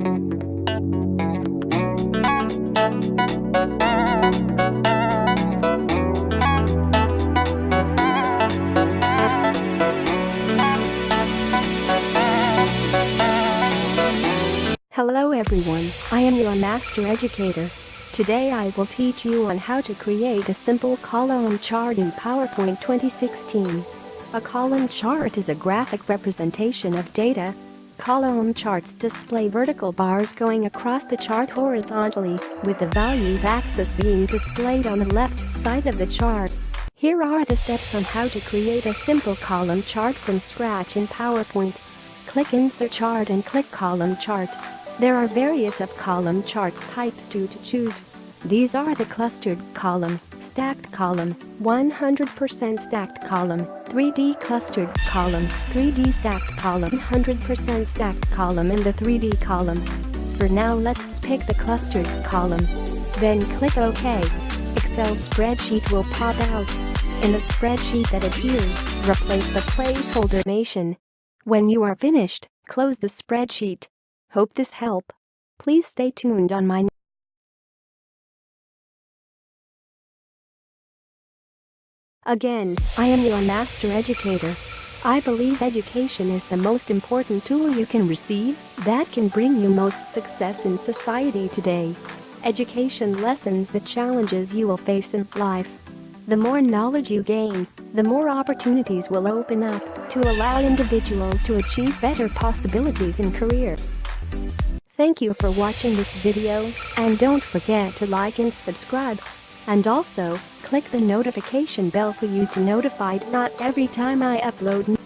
Hello everyone, I am your Master Educator. Today I will teach you on how to create a simple column chart in PowerPoint 2016. A column chart is a graphic representation of data. Column charts display vertical bars going across the chart horizontally, with the values axis being displayed on the left side of the chart. Here are the steps on how to create a simple column chart from scratch in PowerPoint. Click Insert Chart and click Column Chart. There are various of column charts types to choose. These are the clustered column, stacked column, 100% stacked column, 3D clustered column, 3D stacked column, 100% stacked column and the 3D column. For now let's pick the clustered column. Then click OK. Excel spreadsheet will pop out. In the spreadsheet that appears, replace the placeholder information. When you are finished, close the spreadsheet. Hope this helped. Please stay tuned on my Again, I am your Master Educator. I believe education is the most important tool you can receive that can bring you most success in society today. Education lessens the challenges you will face in life. The more knowledge you gain, the more opportunities will open up to allow individuals to achieve better possibilities in career. Thank you for watching this video, and don't forget to like and subscribe. And also, click the notification bell for you to notified not every time I upload